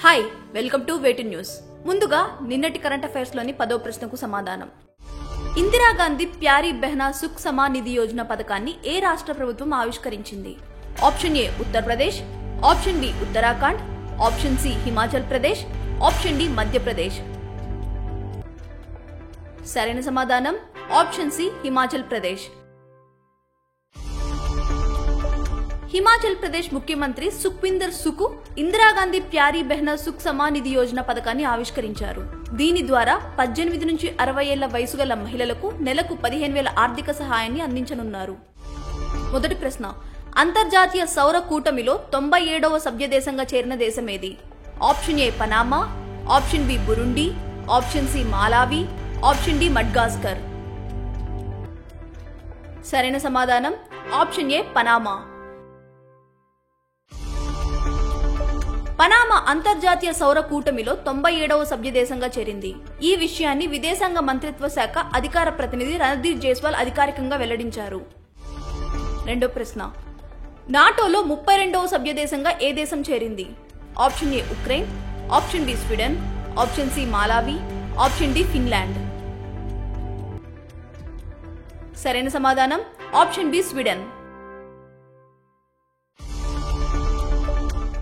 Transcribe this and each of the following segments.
Hi welcome to వేటు news. ముందుగా నిన్నటి కరెంట్ అఫైర్స్ లోని 10వ ప్రశ్నకు సమాధానం. ఇందిరాగాంధీ ప్యారీ బెహనా సుఖ్ సమా నిధి యోజన పథకాన్ని ఏ రాష్ట్ర ప్రభుత్వం ఆవిష్కరించింది? Option A Uttar Pradesh, option B Uttarakhand, option C Himachal Pradesh, option D Madhya Pradesh. సరైన సమాధానం ఆప్షన్ సి హిమాచల్ ప్రదేశ్. హిమాచల్ ప్రదేశ్ ముఖ్యమంత్రి సుఖ్వీందర్ సుఖ్ ఇందిరాగాంధీ ప్యారీ బెహనా సుఖ్ సమా నిధి యోజన పథకాన్ని ఆవిష్కరించారు. దీని ద్వారా 18 నుంచి 60 ఏళ్ల వయసు గల మహిళలకు నెలకు 15,000 ఆర్థిక సహాయాన్ని అందించనున్నారు. మొదటి ప్రశ్న, అంతర్జాతీయ సౌర కూటమిలో 97వ సభ్య దేశంగా చేరిన దేశమేది? Option A Panama, option B Burundi, option C Malawi, option D Madagascar. సరైన సమాధానం ఆప్షన్ ఏ పనామా. పనామా అంతర్జాతీయ సౌర కూటమిలో 97వ సభ్య దేశంగా చేరింది. ఈ విషయాన్ని విదేశాంగ మంత్రిత్వ శాఖ అధికార ప్రతినిధి రణదీప్ జైస్వాల్ అధికారికంగా వెల్లడించారు. రెండో ప్రశ్న, నాటోలో 32వ సభ్య దేశంగా ఏ దేశం చేరింది? Option A Ukraine, option B Sweden, option C Malawi, option D Finland. సరైన సమాధానం ఆప్షన్ బి స్వీడన్.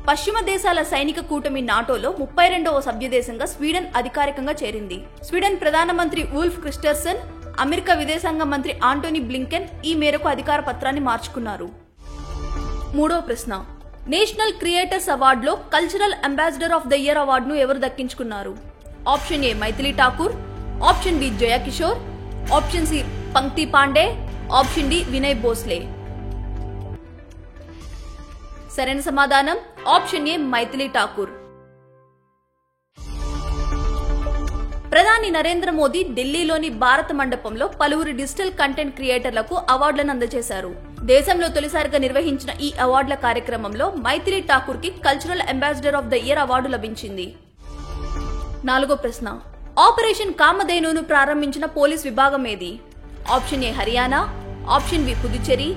పశ్చిమ దేశాల సైనిక కూటమి నాటోలో 32వ సభ్య దేశంగా స్వీడన్ అధికారికంగా చేరింది. స్వీడన్ ప్రధానమంత్రి వుల్ఫ్ క్రిస్టర్సన్, అమెరికా విదేశాంగ మంత్రి ఆంటోనీ బ్లింకెన్ ఈ మేరకు అధికార పత్రాన్ని మార్చుకున్నారు. మూడో ప్రశ్న, నేషనల్ క్రియేటర్స్ అవార్డులో cultural ambassador of the year అవార్డును ఎవరు దక్కించుకున్నారు? Option A Maithili Thakur, option B Jaya Kishore, option C Pankti Pandey, option D Vinay Bhosle. సరైన సమాధానం ఆప్షన్ ఏ మైథిలి ఠాకూర్. ప్రధాని నరేంద్ర మోదీ ఢిల్లీలోని భారత మండపంలో పలువురు డిజిటల్ కంటెంట్ క్రియేటర్లకు అవార్డులను అందజేశారు. దేశంలో తొలిసారిగా నిర్వహించిన ఈ అవార్డుల కార్యక్రమంలో మైథిలి ఠాకూర్ కి cultural ambassador of the year award లభించింది. నాలుగో ప్రశ్న, ఆపరేషన్ కామధేనును ప్రారంభించిన పోలీస్ విభాగం ఏది? Option A Haryana, option B Puducherry,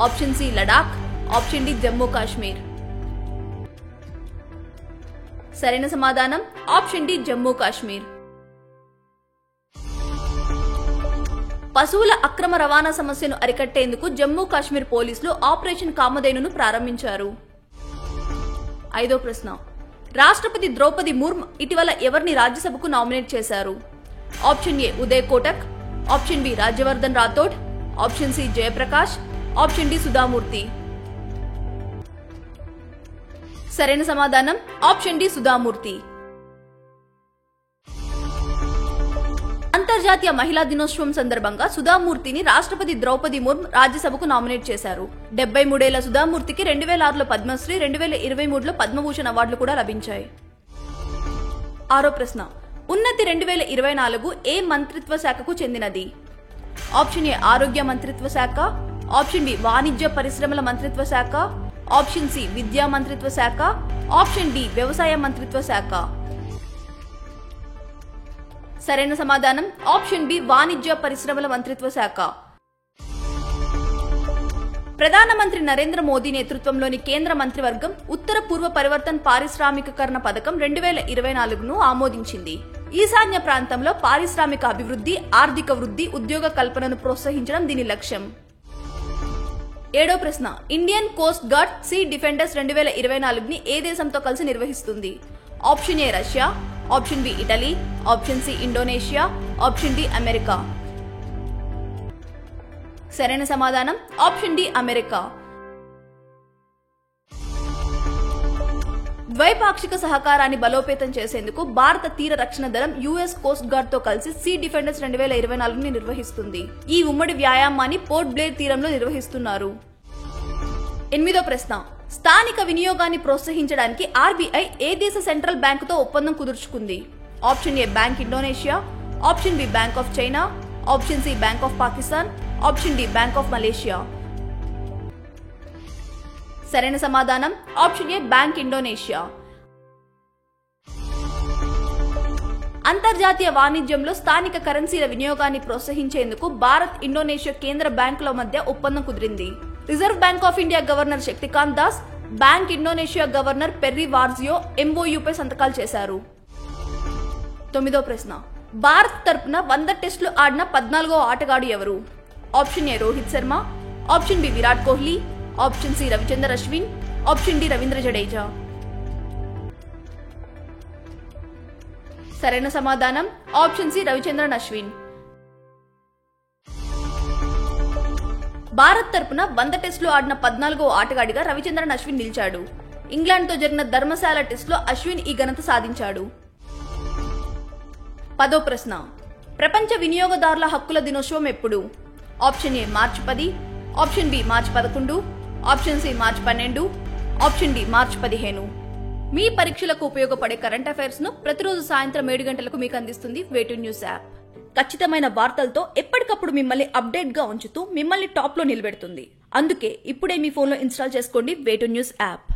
option C Ladakh, option D Jammu Kashmir. సరైన సమాధానం ఆప్షన్ డి జమ్మూ కాశ్మీర్. పశువుల అక్రమ రవాణా సమస్యను అరికట్టేందుకు జమ్మూ కాశ్మీర్ పోలీసులు ఆపరేషన్ కామధేనును ప్రారంభించారు. ఐదో ప్రశ్న, రాష్ట్రపతి ద్రౌపది ముర్ము ఇటీవల ఎవరిని రాజ్యసభకు నామినేట్ చేశారు? Option A Uday Kotak, option B Rajyavardhan Rathore, option C Jayaprakash, option D Sudha Murty. సరైన సమాధానం ఆప్షన్ డి సుధామూర్తి. అంతర్జాతీయ మహిళా దినోత్సవం సందర్భంగా సుధామూర్తిని రాష్ట్రపతి ద్రౌపది ముర్ము రాజ్యసభకు నామినేట్ చేశారు. 73 ఏళ్ల సుధామూర్తికి 2006లో పద్మశ్రీ, 2023లో పద్మభూషణ్ అవార్డులు కూడా లభించాయి. ఆరో ప్రశ్న, ఉన్నతి 2024 ఏ మంత్రిత్వ శాఖకు చెందినది? ఆప్షన్ ఏ ఆరోగ్య మంత్రిత్వ శాఖ, ఆప్షన్ బి వాణిజ్య పరిశ్రమల మంత్రిత్వ శాఖ, ఆప్షన్ సి విద్యా మంత్రిత్వ శాఖ, ఆప్షన్ డి వ్యవసాయ మంత్రిత్వ శాఖ. సరైన సమాధానం ఆప్షన్ బి వాణిజ్య పరిశ్రమల మంత్రిత్వ శాఖ. ప్రధానమంత్రి నరేంద్ర మోదీ నేతృత్వంలోని కేంద్ర మంత్రివర్గం ఉత్తర పూర్వ పరివర్తన్ పారిశ్రామికీకరణ పథకం 2024ను ఆమోదించింది. ఈశాన్య ప్రాంతంలో పారిశ్రామిక అభివృద్ధి, ఆర్థిక వృద్ధి, ఉద్యోగ కల్పనను ప్రోత్సహించడం దీని లక్ష్యం. ఏడో ప్రశ్న, Indian coast guard sea defenders 2024ని ఏ దేశంతో కలిసి నిర్వహిస్తుంది? Option A Russia, option B Italy, option C Indonesia, option D America. సరైన సమాధానం ఆప్షన్ డి అమెరికా. ద్వైపాక్షిక సహకారాన్ని బలోపేతం చేసేందుకు భారత తీర రక్షణ దళం యుఎస్ కోస్ట్ గార్డ్ తో కలిసి సీ డిఫెండర్స్ 2024ని నిర్వహిస్తుంది. ఈ ఉమ్మడి వ్యాయామాన్ని పోర్ట్ బ్లేర్ తీరంలో నిర్వహిస్తున్నారు. ఎనిమిదో ప్రశ్న, స్థానిక వినియోగాన్ని ప్రోత్సహించడానికి ఆర్బీఐ ఏ దేశ సెంట్రల్ బ్యాంకుతో ఒప్పందం కుదుర్చుకుంది? Option A bank Indonesia, option B bank of China, option C bank of Pakistan, option D bank of Malaysia. సరైన సమాధానం ఆప్షన్ ఏ బ్యాంక్ ఇండోనేషియా. అంతర్జాతీయ వాణిజ్యంలో స్థానిక కరెన్సీల వినియోగాన్ని ప్రోత్సహించేందుకు భారత్, ఇండోనేషియా కేంద్ర బ్యాంకుల మధ్య ఒప్పందం కుదిరింది. Reserve bank of India governor Shaktikanta Das, bank Indonesia governor Perry Warjiyo ఎంఓయూపై సంతకాలు చేశారు? 9వ ప్రశ్న, భారత్ తరపున 100 టెస్టులు ఆడిన 14వ ఆటగాడు ఎవరు? Option A Rohit Sharma, option B Virat Kohli, option C Ravichandran Ashwin, option D Ravindra Jadeja. సరైన సమాధానం ఆప్షన్ సి రవిచంద్రన్ అశ్విన్. భారత్ తరపున 100 టెస్టులు ఆడిన 14వ ఆటగాడిగా రవిచంద్రన్ అశ్విన్ నిలిచాడు. ఇంగ్లాండ్తో జరిగిన ధర్మశాల టెస్టులో అశ్విన్ ఈ ఘనత సాధించాడు. 10వ ప్రశ్న, ప్రపంచ వినియోగదారుల హక్కుల దినోత్సవం ఎప్పుడు? Option A March 10, option B March 11, option C March 12, option D March 15. మీ పరీక్షలకు ఉపయోగపడే కరెంట్ అఫైర్స్ ను ప్రతిరోజు సాయంత్రం 7 గంటలకు మీకు అందిస్తుంది వేటు న్యూస్ యాప్. ఖచ్చితమైన వార్తలతో ఎప్పటికప్పుడు మిమ్మల్ని అప్డేట్ గా ఉంచుతూ మిమ్మల్ని టాప్ లో నిలబెడుతుంది. అందుకే ఇప్పుడే మీ ఫోన్లో ఇన్స్టాల్ చేసుకోండి వేటు న్యూస్ యాప్.